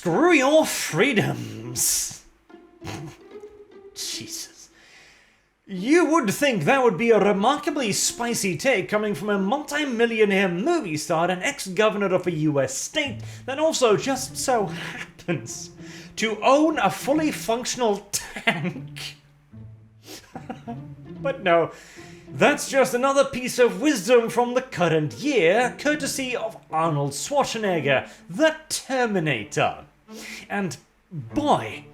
Screw your freedoms. Jesus. You would think that would be a remarkably spicy take coming from a multi-millionaire movie star and ex-governor of a US state that also just so happens to own a fully functional tank. But no, that's just another piece of wisdom from the current year, courtesy of Arnold Schwarzenegger, the Terminator. And boy,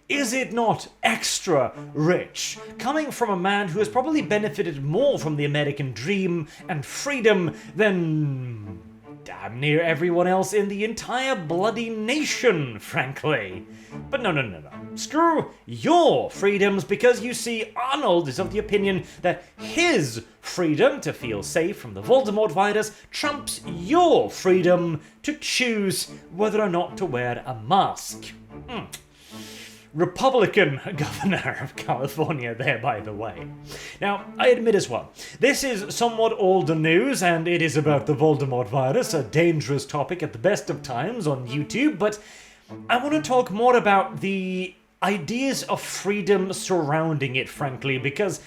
is it not extra rich, coming from a man who has probably benefited more from the American dream and freedom than damn near everyone else in the entire bloody nation, frankly. But no. Screw your freedoms, because you see, Arnold is of the opinion that his freedom to feel safe from the Voldemort virus trumps your freedom to choose whether or not to wear a mask. Republican governor of California there, by the way. Now, I admit as well, this is somewhat older news, and it is about the Voldemort virus, a dangerous topic at the best of times on YouTube, but I want to talk more about the ideas of freedom surrounding it, frankly, because,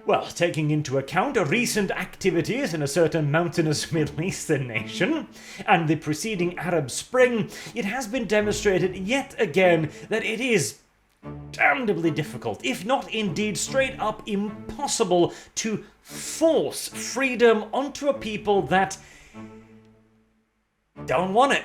well, taking into account recent activities in a certain mountainous Middle Eastern nation, and the preceding Arab Spring, it has been demonstrated yet again that it is damnably difficult, if not indeed straight up impossible, to force freedom onto a people that don't want it.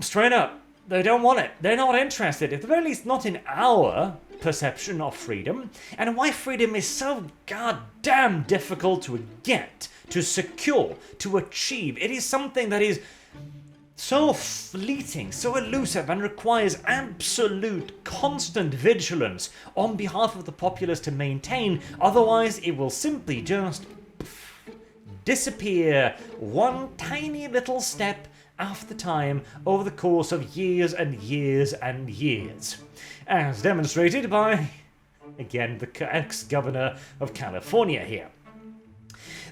Straight up, they don't want it. They're not interested, at the very least not in our perception of freedom, and why freedom is so goddamn difficult to get, to secure, to achieve. It is something that is so fleeting, so elusive, and requires absolute, constant vigilance on behalf of the populace to maintain, otherwise it will simply just disappear one tiny little step after time over the course of years and years and years. As demonstrated by, again, the ex-governor of California here.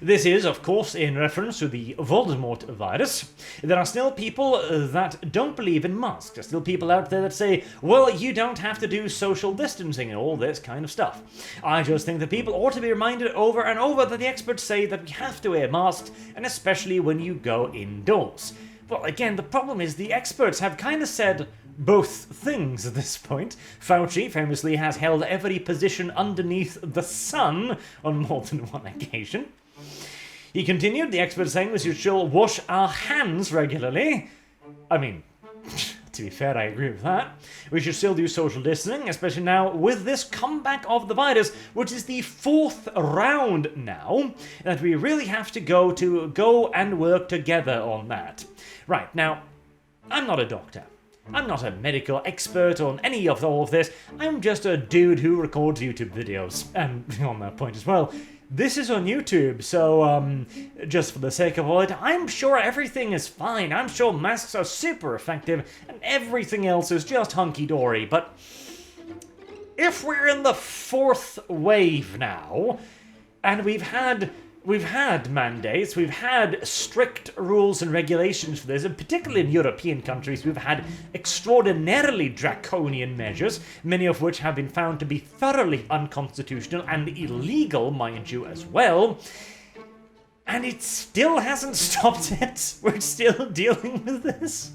This is, of course, in reference to the Voldemort virus. There are still people that don't believe in masks. There are still people out there that say, well, you don't have to do social distancing and all this kind of stuff. I just think that people ought to be reminded over and over that the experts say that we have to wear masks, and especially when you go indoors. Well, again, the problem is the experts have kind of said both things at this point. Fauci famously has held every position underneath the sun on more than one occasion. He continued, the experts saying we should still wash our hands regularly. I mean, to be fair, I agree with that. We should still do social distancing, especially now with this comeback of the virus, which is the 4th round now, that we really have to go and work together on that. Right, now, I'm not a doctor. I'm not a medical expert on any of all of this. I'm just a dude who records YouTube videos. And on that point as well, this is on YouTube, so just for the sake of all it, I'm sure everything is fine. I'm sure masks are super effective and everything else is just hunky-dory. But if we're in the 4th wave now, and we've had mandates, we've had strict rules and regulations for this, and particularly in European countries, we've had extraordinarily draconian measures, many of which have been found to be thoroughly unconstitutional and illegal, mind you, as well. And it still hasn't stopped it. We're still dealing with this.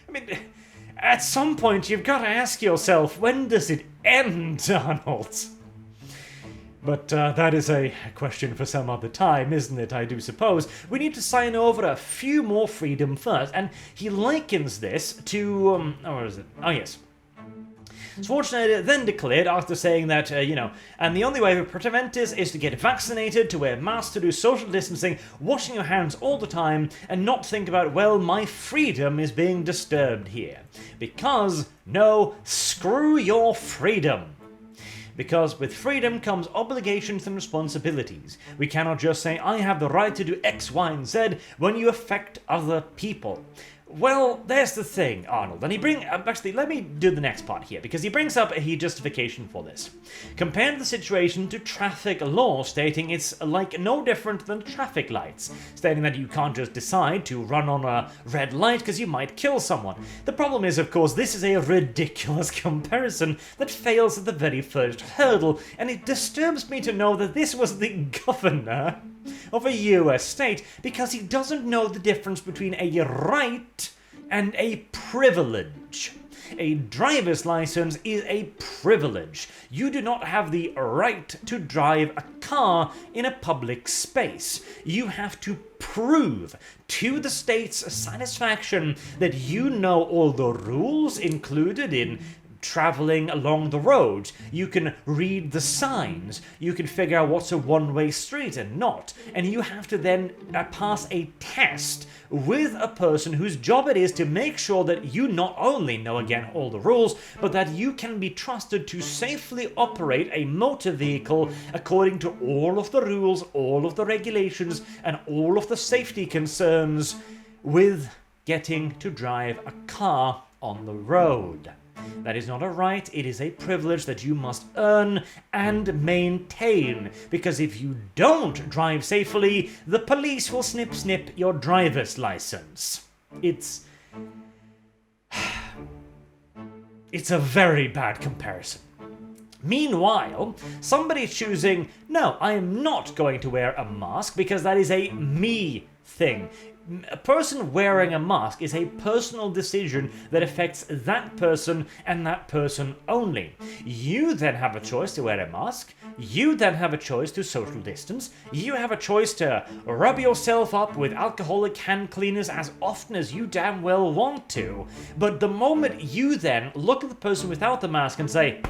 I mean, at some point you've got to ask yourself, when does it end, Arnold? But that is a question for some other time, isn't it, I do suppose. We need to sign over a few more freedom first, and he likens this to, where is it? Oh, yes. Schwarzenegger then declared, after saying that, and the only way to prevent this is to get vaccinated, to wear masks, to do social distancing, washing your hands all the time, and not think about, well, my freedom is being disturbed here. Because, no, screw your freedom. Because with freedom comes obligations and responsibilities. We cannot just say, I have the right to do X, Y, and Z when you affect other people. Well, there's the thing, Arnold, and actually, let me do the next part here, because he brings up a justification for this. Compared the situation to traffic law, stating it's like no different than traffic lights, stating that you can't just decide to run on a red light because you might kill someone. The problem is, of course, this is a ridiculous comparison that fails at the very first hurdle, and it disturbs me to know that this was the governor of a US state, because he doesn't know the difference between a right and a privilege. A driver's license is a privilege. You do not have the right to drive a car in a public space. You have to prove to the state's satisfaction that you know all the rules included in traveling along the road. You can read the signs, you can figure out what's a one-way street and not, and you have to then pass a test with a person whose job it is to make sure that you not only know, again, all the rules, but that you can be trusted to safely operate a motor vehicle according to all of the rules, all of the regulations, and all of the safety concerns with getting to drive a car on the road. That is not a right, it is a privilege that you must earn and maintain, because if you don't drive safely, the police will snip your driver's license. It's a very bad comparison. Meanwhile, somebody choosing, no, I am not going to wear a mask because that is a me thing. A person wearing a mask is a personal decision that affects that person and that person only. You then have a choice to wear a mask, you then have a choice to social distance, you have a choice to rub yourself up with alcoholic hand cleaners as often as you damn well want to, but the moment you then look at the person without the mask and say,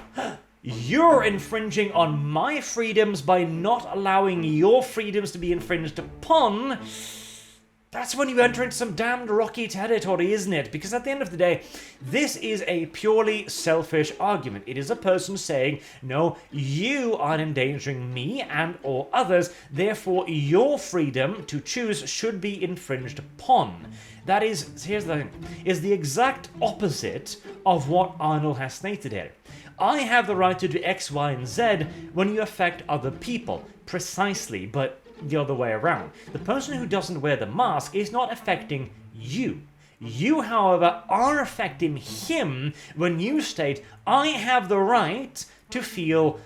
you're infringing on my freedoms by not allowing your freedoms to be infringed upon, that's when you enter into some damned rocky territory, isn't it? Because at the end of the day, this is a purely selfish argument. It is a person saying, no, you are endangering me and all others, therefore your freedom to choose should be infringed upon. That is, here's the thing, is the exact opposite of what Arnold has stated here. I have the right to do X, Y, and Z when you affect other people. Precisely, but the other way around. The person who doesn't wear the mask is not affecting you. You, however, are affecting him when you state, I have the right to feel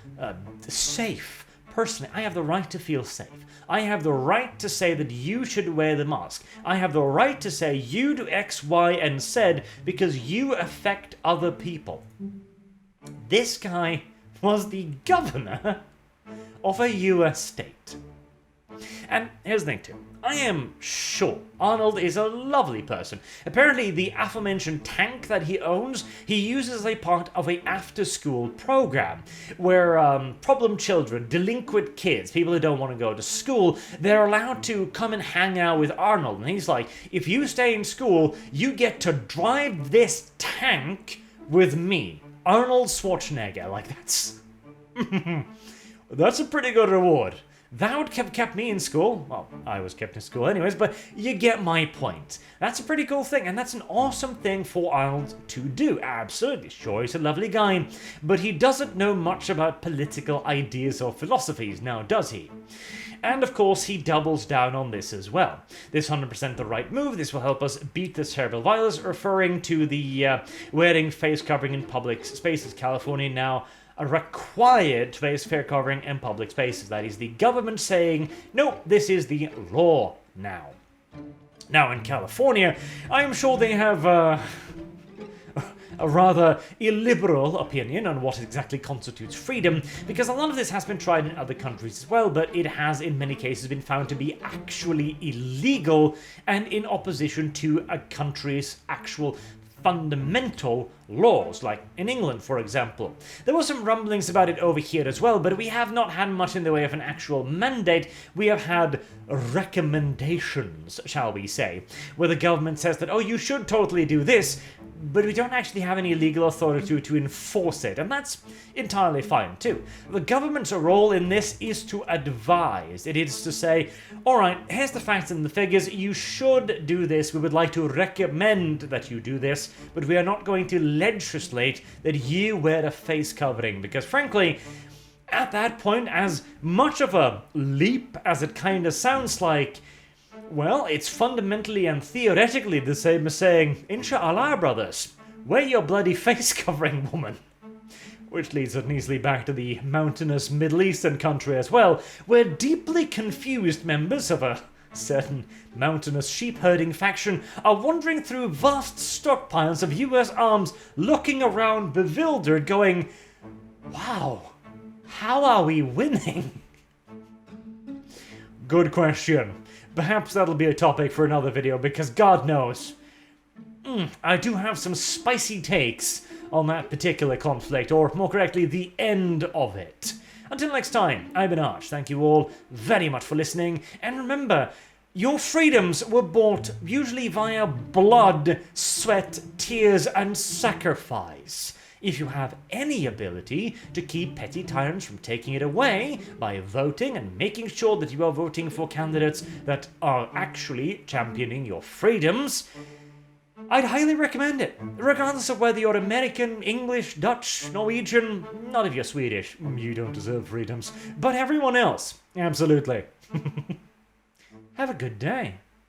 safe. Personally, I have the right to feel safe. I have the right to say that you should wear the mask. I have the right to say you do X, Y, and Z because you affect other people. This guy was the governor of a US state. And here's the thing too, I am sure Arnold is a lovely person. Apparently the aforementioned tank that he owns, he uses as a part of a after-school program where problem children, delinquent kids, people who don't want to go to school, they're allowed to come and hang out with Arnold. And he's like, if you stay in school, you get to drive this tank with me. Arnold Schwarzenegger, like that's a pretty good reward. That would have kept me in school. Well, I was kept in school anyways, but you get my point. That's a pretty cool thing, and that's an awesome thing for Arnold to do. Absolutely. Sure, he's a lovely guy, but he doesn't know much about political ideas or philosophies, now does he? And of course, he doubles down on this as well. This 100% the right move. This will help us beat this terrible virus, referring to the wearing face covering in public spaces. California now a required face covering in public spaces. That is the government saying, no, this is the law now. Now in California, I am sure they have a rather illiberal opinion on what exactly constitutes freedom, because a lot of this has been tried in other countries as well, but it has in many cases been found to be actually illegal and in opposition to a country's actual fundamental laws, like in England, for example. There were some rumblings about it over here as well, but we have not had much in the way of an actual mandate. We have had recommendations, shall we say, where the government says that, oh, you should totally do this, but we don't actually have any legal authority to enforce it, and that's entirely fine too. The government's role in this is to advise. It is to say, alright, here's the facts and the figures, you should do this, we would like to recommend that you do this, but we are not going to legislate that you wear a face covering, because frankly, at that point, as much of a leap as it kind of sounds like, well, it's fundamentally and theoretically the same as saying, Inshallah, brothers, wear your bloody face covering, woman. Which leads us easily back to the mountainous Middle Eastern country as well, where deeply confused members of a certain mountainous sheep-herding faction are wandering through vast stockpiles of US arms, looking around bewildered, going, wow, how are we winning? Good question. Perhaps that'll be a topic for another video, because God knows, I do have some spicy takes on that particular conflict, or more correctly, the end of it. Until next time, I've been Arch. Thank you all very much for listening, and remember, your freedoms were bought usually via blood, sweat, tears, and sacrifice. If you have any ability to keep petty tyrants from taking it away by voting and making sure that you are voting for candidates that are actually championing your freedoms, I'd highly recommend it, regardless of whether you're American, English, Dutch, Norwegian, not if you're Swedish, you don't deserve freedoms, but everyone else, absolutely. Have a good day.